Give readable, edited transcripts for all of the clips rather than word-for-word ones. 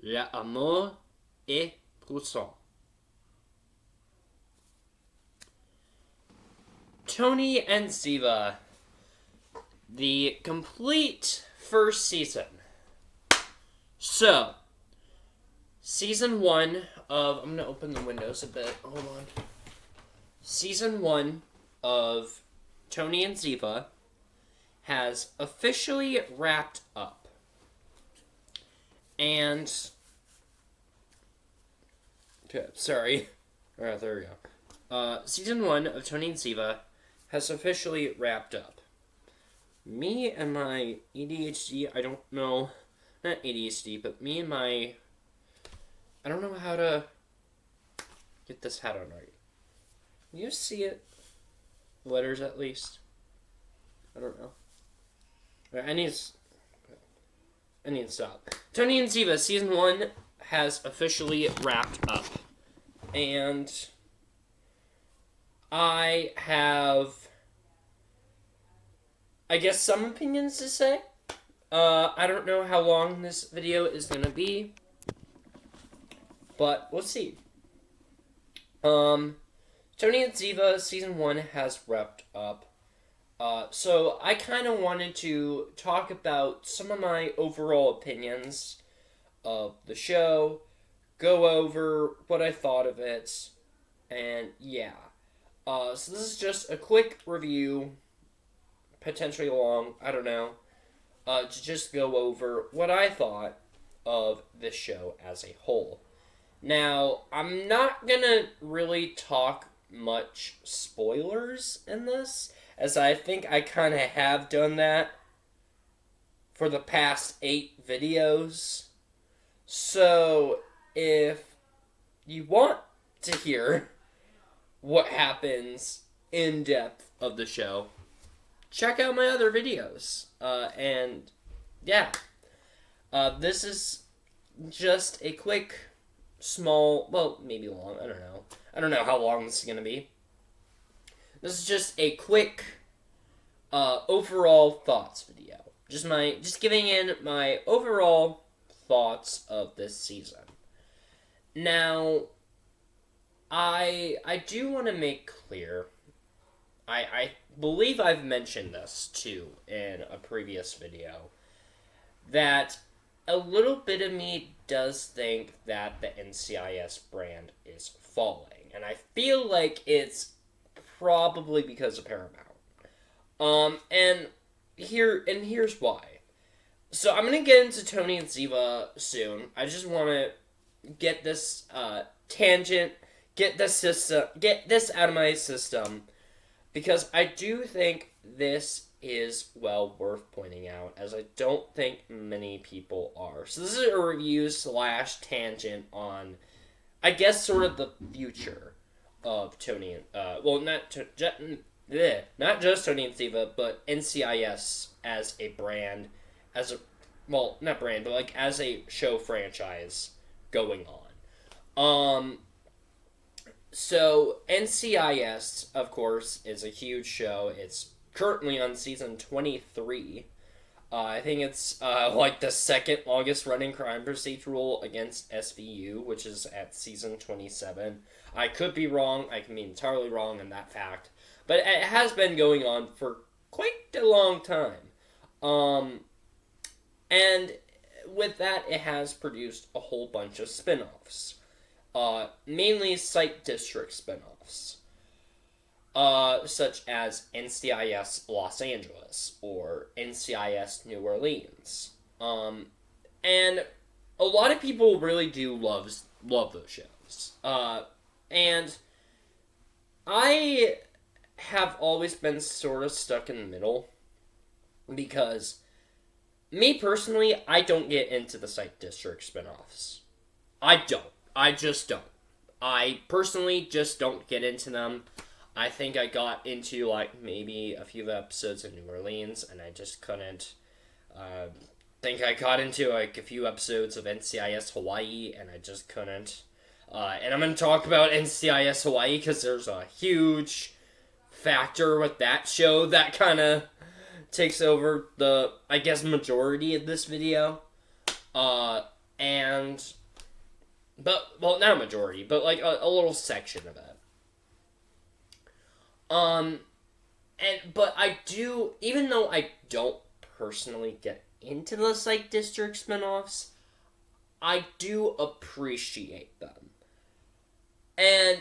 L'amour est puissant. Tony and Ziva, the complete first season. So, season 1 of... I'm going to open the windows a bit. Hold on. Season 1 of Tony and Ziva has officially wrapped up. And... Okay, sorry. Alright, there we go. Season 1 of Tony and Ziva has officially wrapped up. Me and my ADHD, I don't know... Not ADHD, but me and my... I don't know how to get this hat on right. Can you see it? Letters, at least. I don't know. I need to stop. Tony and Ziva, Season 1 has officially wrapped up. And I have, I guess, some opinions to say. I don't know how long this video is going to be, but we'll see. Tony and Ziva Season 1 has wrapped up. So I kind of wanted to talk about some of my overall opinions of the show, go over what I thought of it, and yeah. So this is just a quick review, potentially long, I don't know, to just go over what I thought of this show as a whole. Now, I'm not gonna really talk much spoilers in this, as I think I kind of have done that for the past 8 videos. So, if you want to hear what happens in depth of the show, check out my other videos. And yeah, this is just a quick, small, well, maybe long, I don't know. I don't know how long this is going to be. This is just a quick, overall thoughts video. Just giving in my overall thoughts of this season. Now, I do want to make clear, I believe I've mentioned this too in a previous video, that a little bit of me does think that the NCIS brand is falling. And I feel like it's probably because of Paramount. And here's why. So I'm gonna get into Tony and Ziva soon. I just want to get this tangent, get this out of my system, because I do think this is well worth pointing out, as I don't think many people are. So this is a review / tangent on, I guess, sort of the future of Tony and, not just Tony and Ziva, but NCIS as a brand, not brand, but like as a show franchise going on. So NCIS, of course, is a huge show. It's currently on season 23. I think it's like the second longest running crime procedural against SVU, which is at season 27. I could be wrong. I can be entirely wrong in that fact. But it has been going on for quite a long time. And with that, it has produced a whole bunch of spin-offs. Mainly Psych District spin-offs. Such as NCIS Los Angeles or NCIS New Orleans. And a lot of people really do love those shows. And I have always been sort of stuck in the middle, because me personally, I don't get into the Psych District spin-offs. I just don't. I personally just don't get into them. I think I got into, like, maybe a few episodes of New Orleans, and I just couldn't. Think I got into, like, a few episodes of NCIS Hawaii, and I just couldn't. And I'm going to talk about NCIS Hawaii, because there's a huge factor with that show that kind of takes over the, I guess, majority of this video. and well, not a majority, but like a little section of it. But I do, even though I don't personally get into the Psych District spinoffs, I do appreciate them. And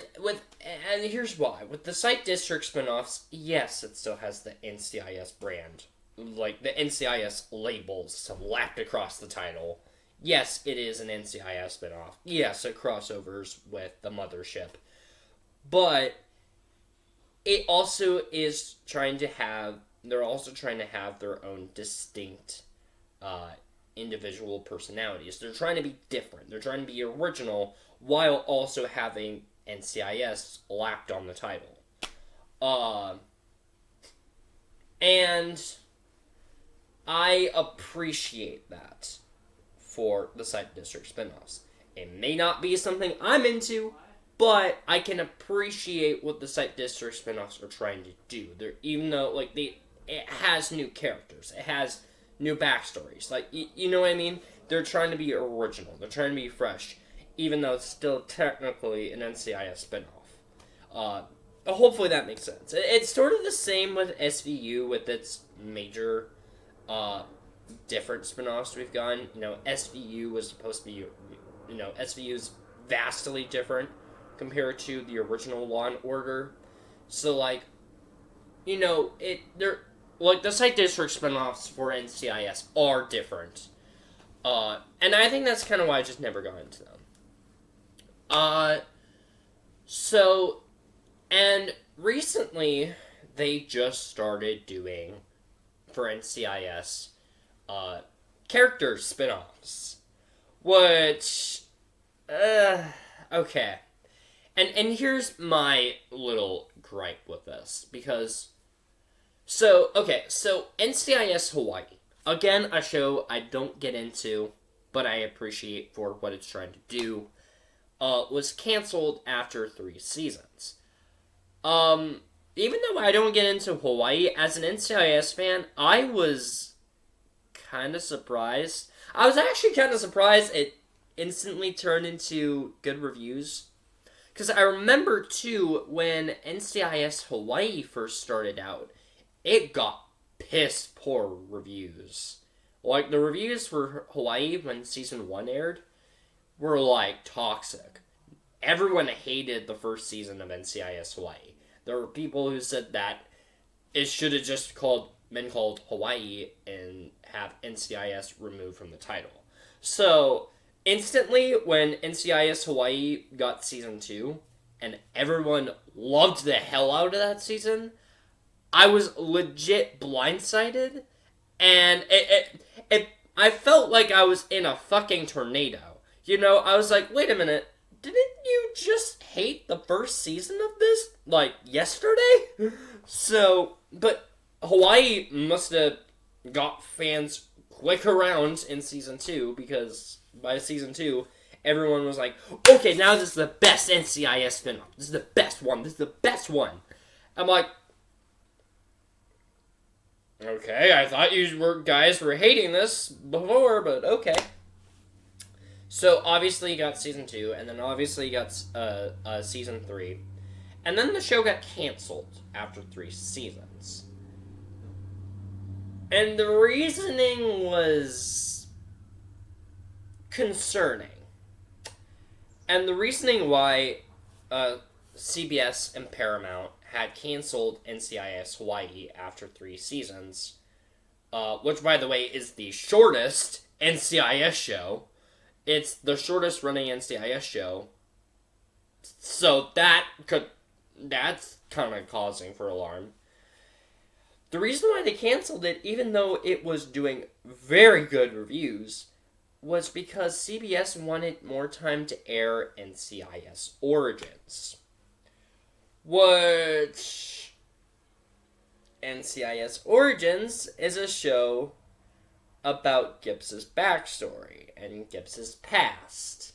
here's why. With the Psych District spinoffs, yes, it still has the NCIS brand. Like, the NCIS labels slapped across the title. Yes, it is an NCIS spinoff. Yes, it crossovers with the mothership. But it also is trying to have... They're also trying to have their own distinct individual personalities. They're trying to be different. They're trying to be original while also having NCIS lapped on the title. And I appreciate that for the Psych District spinoffs. It may not be something I'm into, but I can appreciate what the Psych District spinoffs are trying to do. Even though it has new characters, it has new backstories. Like, you know what I mean? They're trying to be original. They're trying to be fresh, even though it's still technically an NCIS spinoff. Hopefully that makes sense. It's sort of the same with SVU with its major different spinoffs we've gotten. SVU was supposed to be, SVU's vastly different compared to the original Law & Order. So, the Psych District spinoffs for NCIS are different. And I think that's kind of why I just never got into them. And recently, they just started doing, for NCIS, character spinoffs. Which, okay. And here's my little gripe with this, because... So NCIS Hawaii. Again, a show I don't get into, but I appreciate for what it's trying to do, was canceled after 3 seasons. Even though I don't get into Hawaii, as an NCIS fan, I was kind of surprised. I was actually kind of surprised it instantly turned into good reviews. Because I remember, too, when NCIS Hawaii first started out, it got piss poor reviews. Like, the reviews for Hawaii when Season 1 aired were, toxic. Everyone hated the first season of NCIS Hawaii. There were people who said that it should have just been called Hawaii and have NCIS removed from the title. So, instantly, when NCIS Hawaii got Season 2, and everyone loved the hell out of that season, I was legit blindsided, and I felt like I was in a fucking tornado. I was like, wait a minute, didn't you just hate the first season of this, yesterday? But Hawaii must have got fans quick around in Season 2, because by Season 2, everyone was like, okay, now this is the best NCIS spinoff. This is the best one. This is the best one. I'm like, okay, I thought you guys were hating this before, but okay. So, obviously you got Season 2, and then obviously you got Season 3. And then the show got canceled after 3 seasons. And the reasoning was concerning. And the reasoning why CBS and Paramount had canceled NCIS Hawaii after 3 seasons, which, by the way, is the shortest NCIS show. It's the shortest running NCIS show. So that's kind of causing for alarm. The reason why they canceled it, even though it was doing very good reviews, was because CBS wanted more time to air NCIS Origins. Which... NCIS Origins is a show about Gibbs's backstory and Gibbs's past.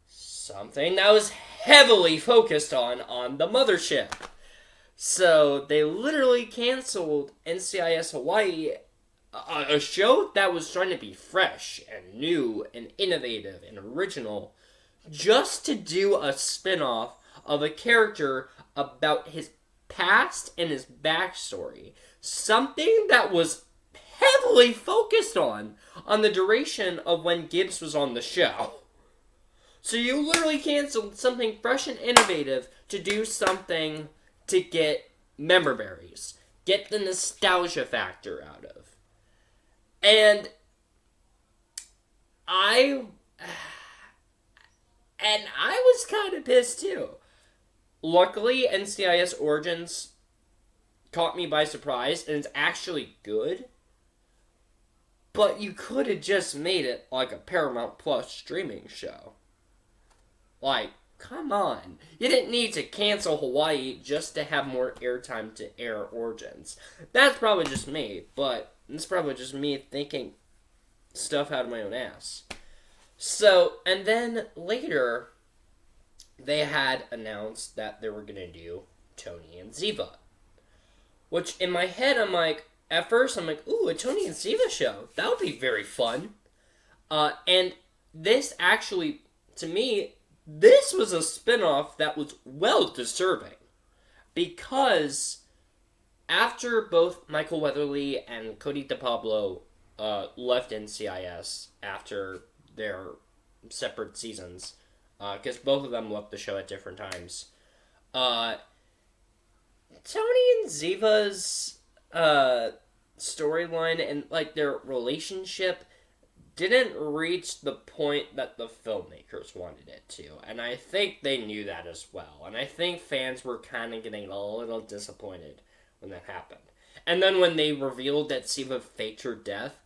Something that was heavily focused on the mothership. So they literally canceled NCIS Hawaii a show that was trying to be fresh and new and innovative and original, just to do a spin-off of a character about his past and his backstory. Something that was heavily focused on the duration of when Gibbs was on the show. So you literally canceled something fresh and innovative to do something to get member berries. Get the nostalgia factor out of. And I was kind of pissed too. Luckily, NCIS Origins caught me by surprise, and it's actually good. But you could have just made it like a Paramount Plus streaming show. Like, come on. You didn't need to cancel Hawaii just to have more airtime to air Origins. That's probably just me, but it's probably just me thinking stuff out of my own ass. So, and then later, they had announced that they were going to do Tony and Ziva. Which, in my head, I'm like, at first, I'm like, ooh, a Tony and Ziva show. That would be very fun. And this actually, to me, this was a spin-off that was well-deserving. Because after both Michael Weatherly and Cote de Pablo left NCIS after their separate seasons, because both of them left the show at different times, Tony and Ziva's storyline and like their relationship didn't reach the point that the filmmakers wanted it to, and I think they knew that as well, and I think fans were kind of getting a little disappointed when that happened. And then when they revealed that Ziva faked her death,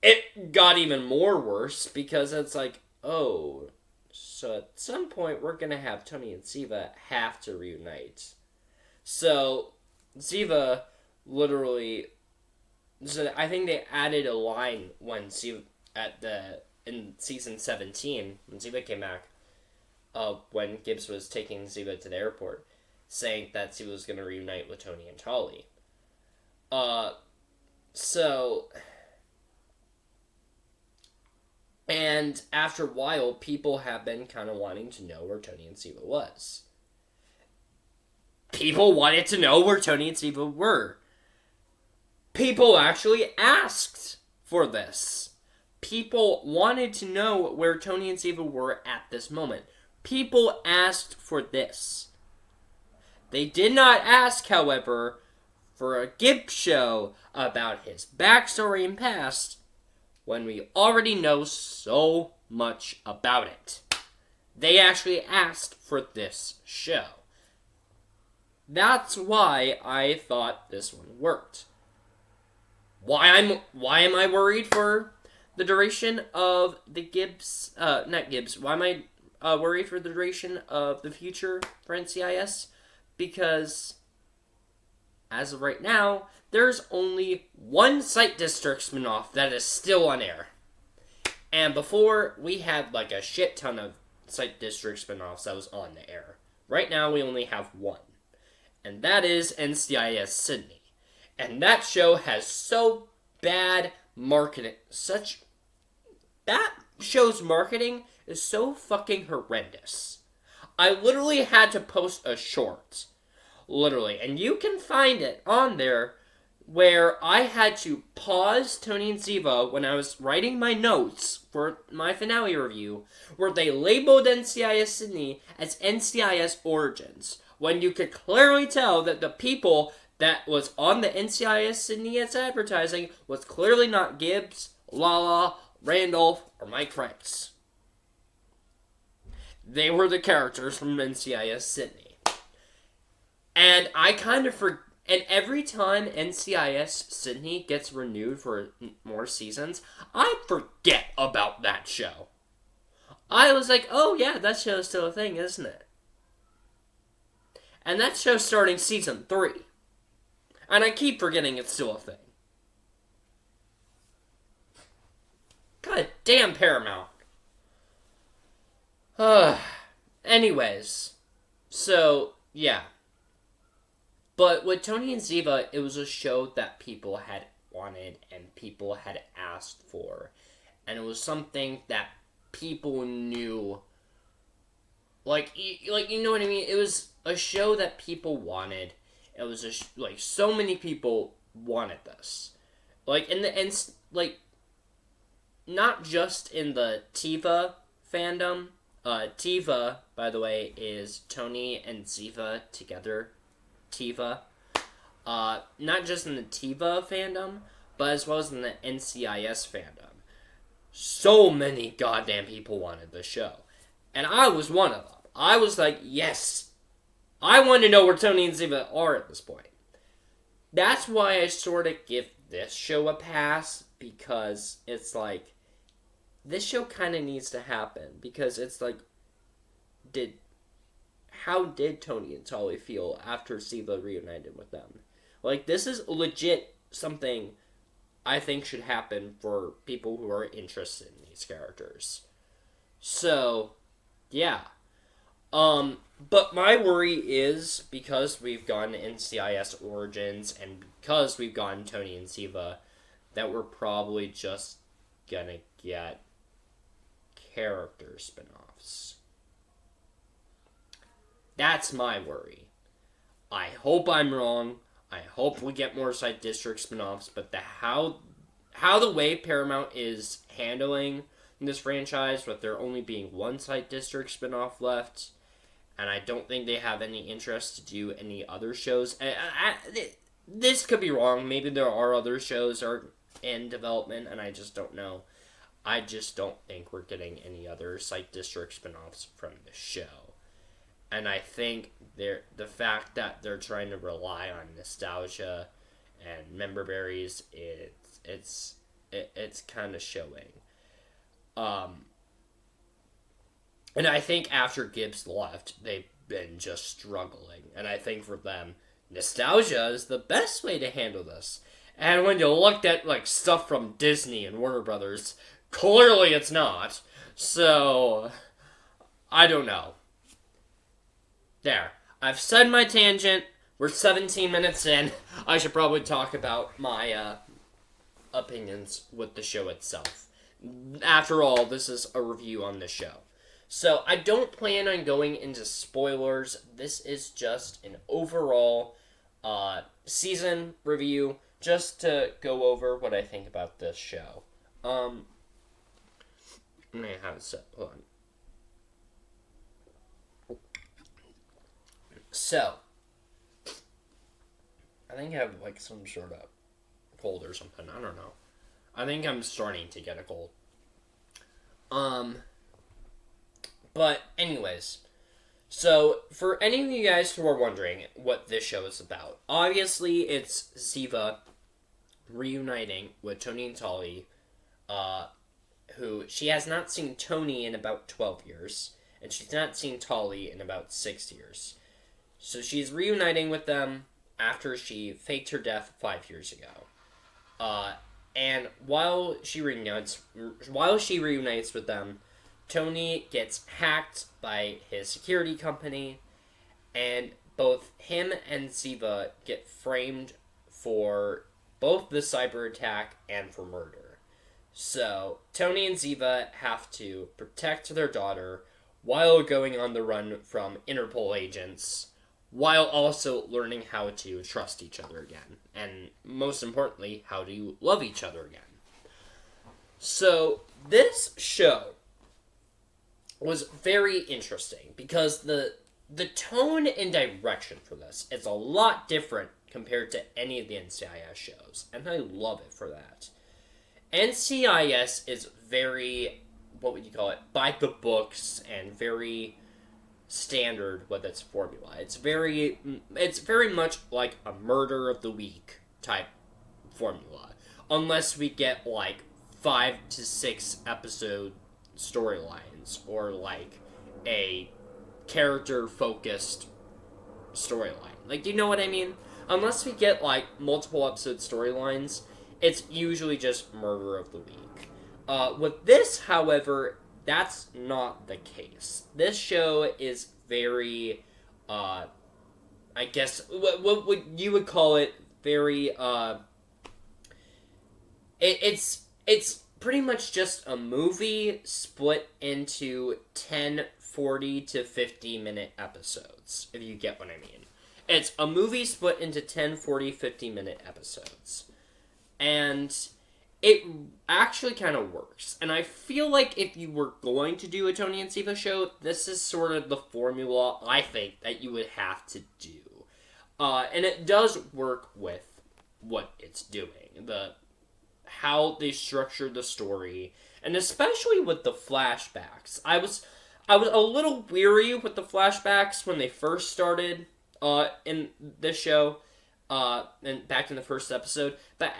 it got even more worse, because it's like, oh, so at some point we're gonna have Tony and Ziva have to reunite. So Ziva literally, so I think they added a line when Ziva in season 17 when Ziva came back, when Gibbs was taking Ziva to the airport, saying that Ziva was gonna reunite with Tony and Tali. And after a while, people have been kind of wanting to know where Tony and Ziva was. People wanted to know where Tony and Ziva were. People actually asked for this. People wanted to know where Tony and Ziva were at this moment. People asked for this. They did not ask, however, for a Gibbs show about his backstory and past, when we already know so much about it. They actually asked for this show. That's why I thought this one worked. Why am I worried for the duration of the Gibbs, not Gibbs, why am I worried for the duration of the future for NCIS? Because, as of right now, there's only one Sight District spinoff that is still on air. And before, we had like a shit ton of Sight District spinoffs that was on the air. Right now, we only have one. And that is NCIS Sydney. And that show has so bad marketing. That show's marketing is so fucking horrendous. I literally had to post a short. Literally. And you can find it on there, where I had to pause Tony and Ziva when I was writing my notes for my finale review, where they labeled NCIS Sydney as NCIS Origins, when you could clearly tell that the people that was on the NCIS Sydney as advertising was clearly not Gibbs, Lala, Randolph, or Mike Franks. They were the characters from NCIS Sydney. And I kind of and every time NCIS Sydney gets renewed for more seasons, I forget about that show. I was like, oh yeah, that show's still a thing, isn't it? And that show's starting season 3. And I keep forgetting it's still a thing. God damn Paramount. Anyways. So, yeah. But with Tony and Ziva, it was a show that people had wanted and people had asked for. And it was something that people knew. Like, you know what I mean? It was a show that people wanted. It was so many people wanted this. Like, not just in the Tiva fandom. Tiva, by the way, is Tony and Ziva together. Tiva. Not just in the Tiva fandom, but as well as in the NCIS fandom. So many goddamn people wanted this show. And I was one of them. I was like, yes. I want to know where Tony and Ziva are at this point. That's why I sort of give this show a pass, because it's like, this show kind of needs to happen, because it's like, how did Tony and Tali feel after Ziva reunited with them? Like, this is legit something I think should happen for people who are interested in these characters. So, yeah. But my worry is, because we've gotten NCIS Origins, and because we've gotten Tony and Ziva, that we're probably just gonna get character spin-offs. That's my worry. I hope I'm wrong. I hope we get more Side District spin-offs, but how the way Paramount is handling this franchise, with there only being one Side District spin-off left, and I don't think they have any interest to do any other shows. This could be wrong. Maybe there are other shows that are in development, and I just don't know. I just don't think we're getting any other Side District spin-offs from the show. And I think the fact that they're trying to rely on nostalgia and member berries, it's kind of showing. And I think after Gibbs left, they've been just struggling. And I think for them, nostalgia is the best way to handle this. And when you looked at like stuff from Disney and Warner Brothers, clearly it's not. So, I don't know. There. I've said my tangent. We're 17 minutes in. I should probably talk about my opinions with the show itself. After all, this is a review on the show. So, I don't plan on going into spoilers. This is just an overall season review, just to go over what I think about this show. I'm gonna have it set. Hold on. So, I think I have like some sort of cold or something. I don't know. I think I'm starting to get a cold. But anyways, so for any of you guys who are wondering what this show is about, obviously it's Ziva reuniting with Tony and Tali, who she has not seen Tony in about 12 years, and she's not seen Tali in about 6 years. So she's reuniting with them after she faked her death 5 years ago. And while she reunites with them, Tony gets hacked by his security company, and both him and Ziva get framed for both the cyber attack and for murder. So, Tony and Ziva have to protect their daughter while going on the run from Interpol agents, while also learning how to trust each other again. And most importantly, how to love each other again. So, this show was very interesting because the tone and direction for this is a lot different compared to any of the NCIS shows, and I love it for that. NCIS is very, what would you call it, by the books and very standard with its formula. It's very much like a murder of the week type formula, unless we get like 5 to 6 episode storylines or like a character focused storyline. Like, you know what I mean? Unless we get like multiple episode storylines, it's usually just murder of the week. With this, however, that's not the case. This show is very, I guess, what you would call it, very, it's pretty much just a movie split into 10, 40 to 50-minute episodes, if you get what I mean. It's a movie split into 10, 40, 50-minute episodes. And it actually kind of works. And I feel like if you were going to do a Tony and Ziva show, this is sort of the formula, I think, that you would have to do. And it does work with what it's doing. How they structured the story, and especially with the flashbacks. I was a little weary with the flashbacks when they first started in this show, and back in the first episode. But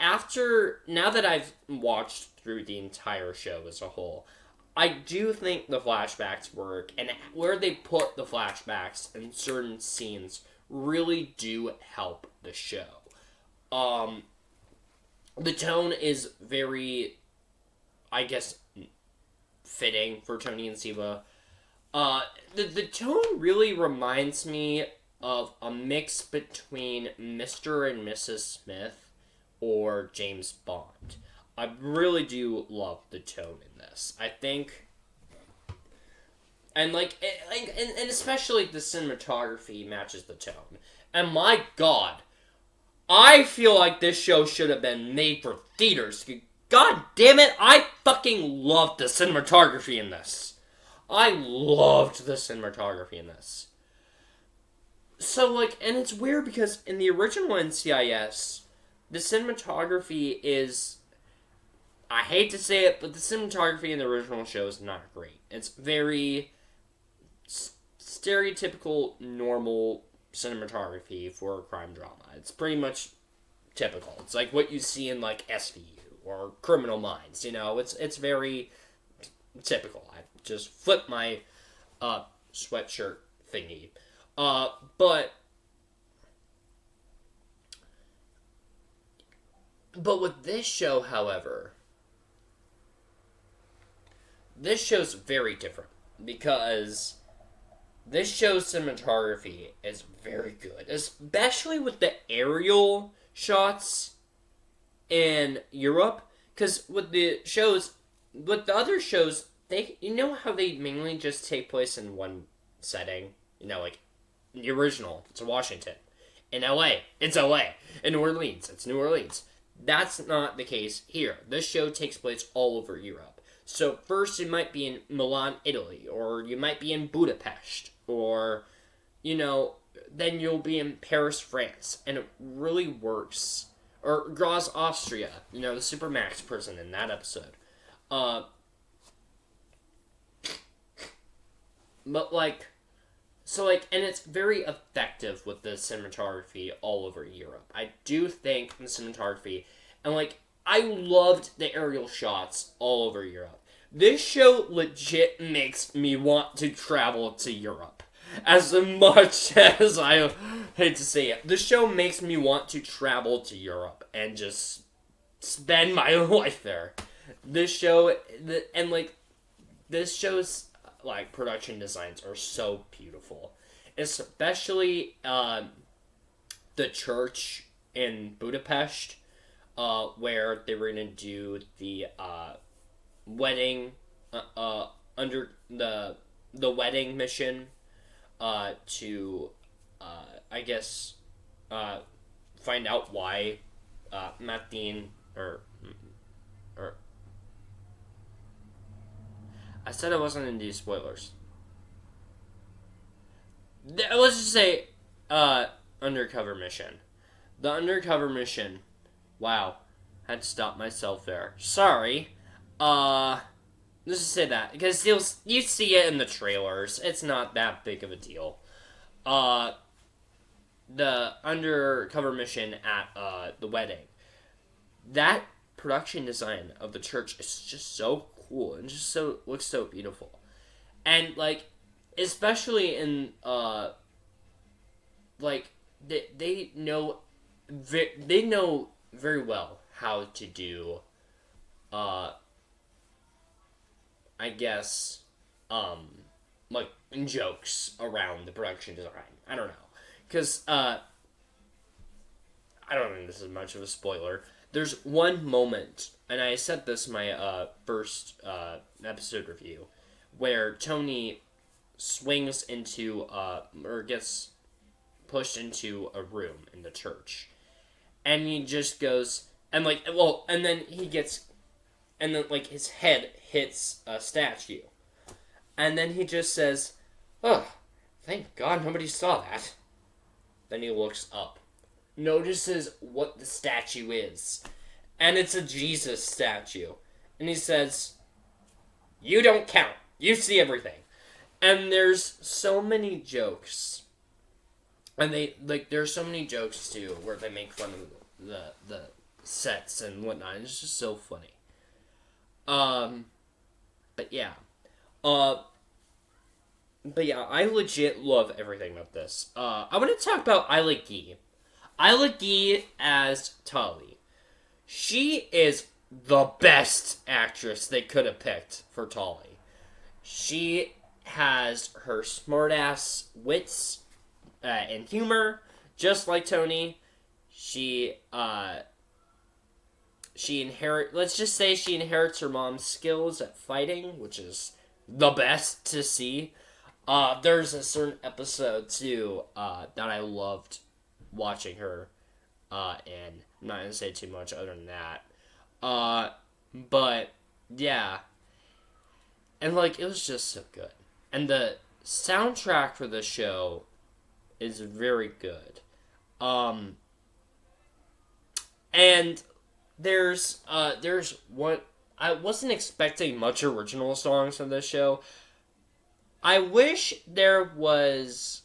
now that I've watched through the entire show as a whole, I do think the flashbacks work, and where they put the flashbacks in certain scenes really do help the show. The tone is very, I guess, fitting for Tony and Ziva. The tone really reminds me of a mix between Mr. and Mrs. Smith or James Bond. I really do love the tone in this. I think, and and especially the cinematography matches the tone. And my God, I feel like this show should have been made for theaters. God damn it, I fucking loved the cinematography in this. I loved the cinematography in this. So, and it's weird because in the original NCIS, the cinematography is, I hate to say it, but the cinematography in the original show is not great. It's very stereotypical, normal cinematography for a crime drama. It's pretty much typical. It's like what you see in SVU or Criminal Minds. It's very typical. I just flipped my sweatshirt thingy. But with this show, however, this show's very different because this show's cinematography is very good, especially with the aerial shots in Europe. Because with the other shows, how they mainly just take place in one setting. The original, it's Washington. In LA, it's LA. In New Orleans, it's New Orleans. That's not the case here. This show takes place all over Europe. So first you might be in Milan, Italy, or you might be in Budapest, or, then you'll be in Paris, France, and it really works. Or Graz, Austria, the Supermax prison in that episode. But, and it's very effective with the cinematography all over Europe. I do think the cinematography, and, I loved the aerial shots all over Europe. This show legit makes me want to travel to Europe. As much as I hate to say it, this show makes me want to travel to Europe and just spend my life there. This show, this show's, production designs are so beautiful. Especially, the church in Budapest, where they were gonna do the, wedding, under the wedding mission, to, I guess, find out why, Martin, or, I said I wasn't into these spoilers. Let's just say, undercover mission. The undercover mission, wow, had to stop myself there. Sorry. Let's just say that, because you see it in the trailers. It's not that big of a deal. The undercover mission at, the wedding. That production design of the church is just so cool and just looks so beautiful. And, especially in, they know very well how to do, I guess, jokes around the production design. I don't know. Because, I don't think this is much of a spoiler. there's one moment, and I said this in my first episode review, where Tony swings into, or gets pushed into a room in the church. And he just goes, and then he gets, and then, his head hits a statue. And then he just says, "Oh, thank God nobody saw that." Then he looks up, notices what the statue is, and it's a Jesus statue. And he says, "You don't count. You see everything." And there's so many jokes. And there's so many jokes, too, where they make fun of the sets and whatnot. It's just so funny. But yeah. But yeah, I legit love everything about this. I want to talk about Isla Gie. Isla Gie as Tali. She is the best actress they could have picked for Tali. She has her smartass wits and humor, just like Tony. She inherits her mom's skills at fighting, which is the best to see. There's a certain episode, too, that I loved watching her, and I'm not gonna say too much other than that. But, yeah. And, it was just so good. And the soundtrack for the show is very good. And there's one, I wasn't expecting much original songs from this show. I wish there was,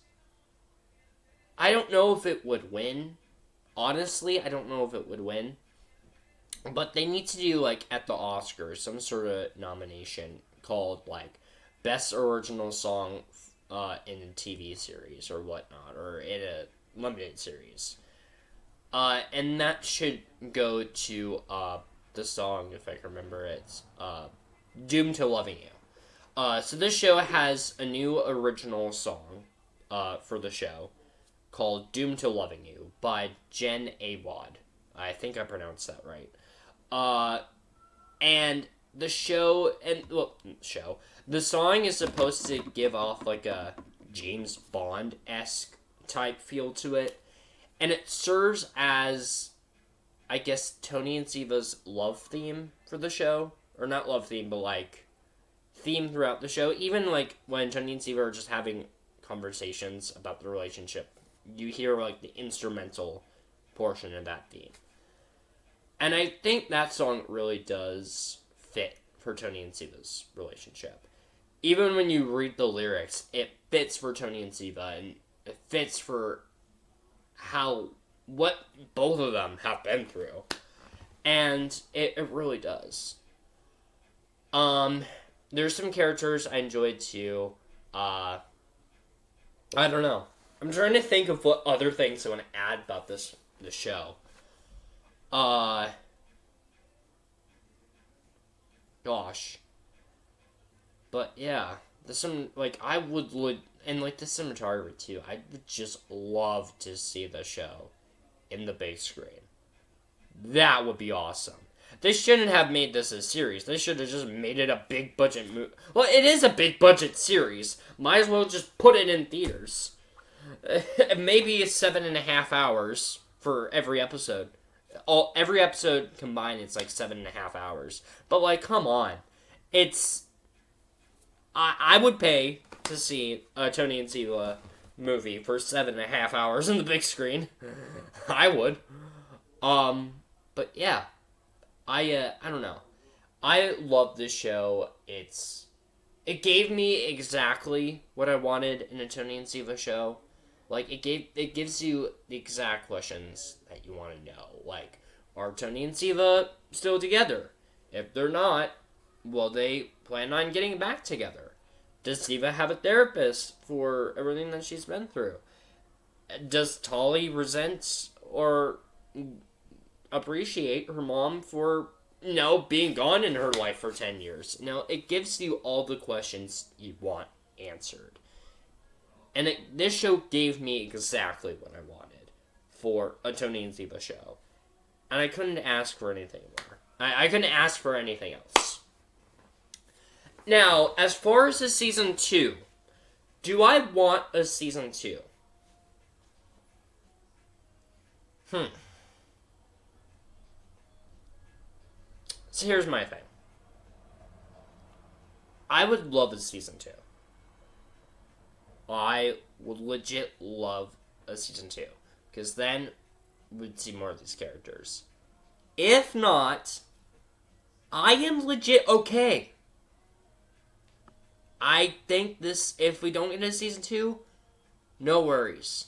I don't know if it would win. Honestly, I don't know if it would win. But they need to do, at the Oscars, some sort of nomination called, Best Original Song in a TV series or whatnot, or in a limited series. And that should go to the song, if I can remember it, Doomed to Loving You. So this show has a new original song for the show called Doomed to Loving You by Jen Awad. I think I pronounced that right. And the the song is supposed to give off a James Bond-esque type feel to it. And it serves as, I guess, Tony and Ziva's love theme for the show. Or not love theme, but theme throughout the show. Even when Tony and Ziva are just having conversations about the relationship, you hear the instrumental portion of that theme. And I think that song really does fit for Tony and Ziva's relationship. Even when you read the lyrics, it fits for Tony and Ziva, and it fits for what both of them have been through. And it really does. There's some characters I enjoyed too. I don't know. I'm trying to think of what other things I want to add about the show. Gosh. But yeah, there's some, I would, and the cinematography too, I would just love to see the show in the big screen. That would be awesome. They shouldn't have made this a series. They should have just made it a big budget movie. Well, it is a big budget series. Might as well just put it in theaters. Maybe 7.5 hours for every episode. Every episode combined, it's 7.5 hours. But come on. I would pay to see a Tony and Ziva movie for 7.5 hours in the big screen. I would. But yeah. I don't know. I love this show. It gave me exactly what I wanted in a Tony and Ziva show. It gives you the exact questions that you want to know. Are Tony and Ziva still together? If they're not, will they plan on getting back together? Does Ziva have a therapist for everything that she's been through? Does Tali resent or appreciate her mom for, being gone in her life for 10 years? It gives you all the questions you want answered. And this show gave me exactly what I wanted for a Tony and Ziva show. And I couldn't ask for anything more. I couldn't ask for anything else. Now, as far as the season 2, do I want a season 2? So here's my thing. I would love a season 2. I would legit love a season 2. Because then we'd see more of these characters. If not, I am legit okay. I think this, if we don't get a season 2, no worries.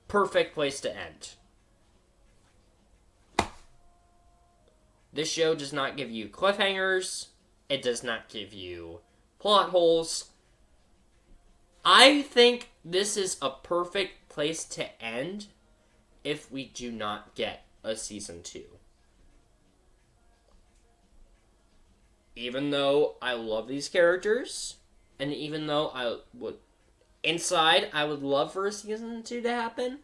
Perfect place to end. This show does not give you cliffhangers. It does not give you plot holes. I think this is a perfect place to end if we do not get a season 2. Even though I love these characters, and even though I would love for a season 2 to happen,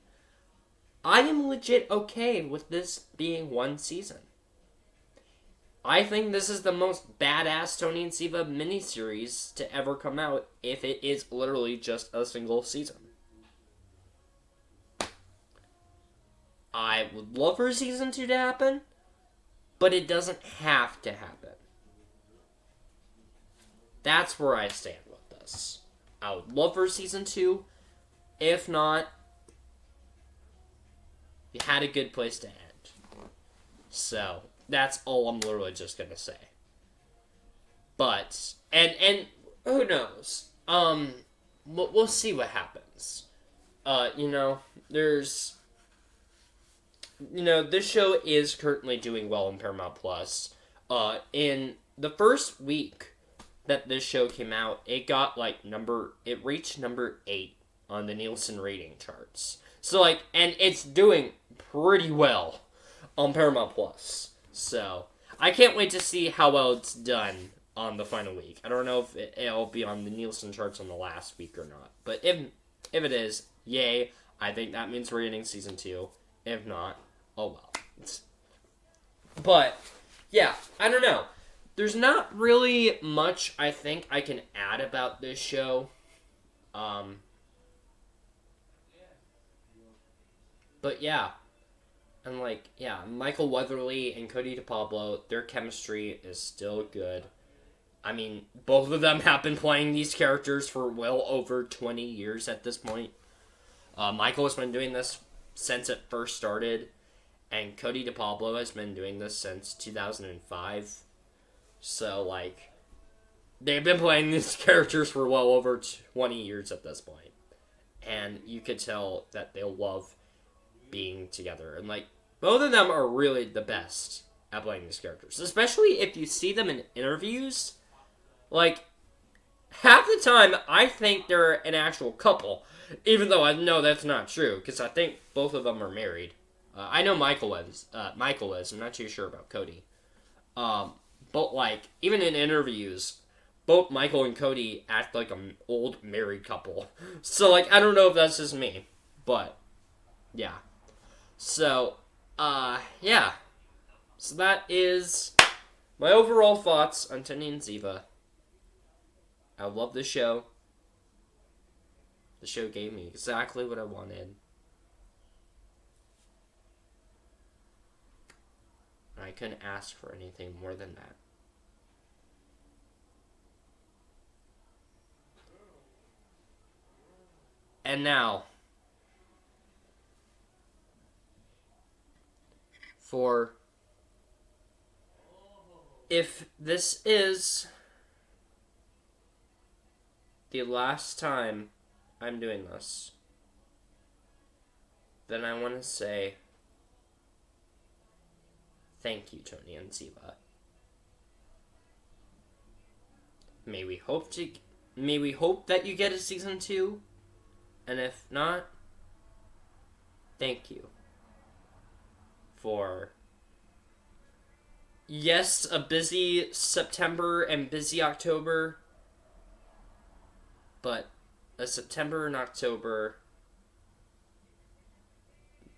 I am legit okay with this being one season. I think this is the most badass Tony and Ziva miniseries to ever come out if it is literally just a single season. I would love for season 2 to happen, but it doesn't have to happen. That's where I stand with this. I would love for season 2. If not, you had a good place to end. So, that's all I'm literally just gonna say. But, and who knows? We'll see what happens. This show is currently doing well on Paramount Plus. In the first week that this show came out, it got it reached number 8 on the Nielsen rating charts. So and it's doing pretty well on Paramount Plus. So, I can't wait to see how well it's done on the final week. I don't know if it'll be on the Nielsen charts on the last week or not. But if it is, yay. I think that means we're getting season 2. If not, oh well. But, yeah, I don't know. There's not really much I think I can add about this show. But yeah. And Michael Weatherly and Cote de Pablo, their chemistry is still good. I mean, both of them have been playing these characters for well over 20 years at this point. Michael has been doing this since it first started, and Cote de Pablo has been doing this since 2005. So, they've been playing these characters for well over 20 years at this point. And you could tell that they love being together. And, both of them are really the best at playing these characters. Especially if you see them in interviews. Half the time, I think they're an actual couple. Even though I know that's not true. Because I think both of them are married. I know Michael is. I'm not too sure about Cody. But, even in interviews, both Michael and Cody act like an old married couple. So, I don't know if that's just me. But, yeah. So, yeah. So that is my overall thoughts on Tony and Ziva. I love the show. The show gave me exactly what I wanted. I couldn't ask for anything more than that. And now, for if this is the last time I'm doing this, then I want to say thank you, Tony and Ziva. May we hope that you get a season 2, and if not, thank you for, yes, a busy September and busy October, but a September and October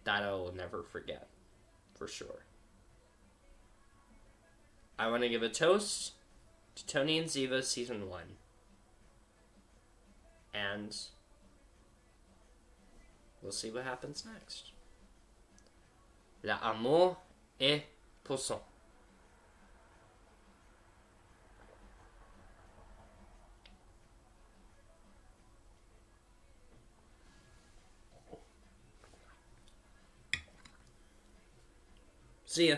that I will never forget, for sure. I want to give a toast to Tony and Ziva Season 1. And we'll see what happens next. L'amour est puissant. See ya.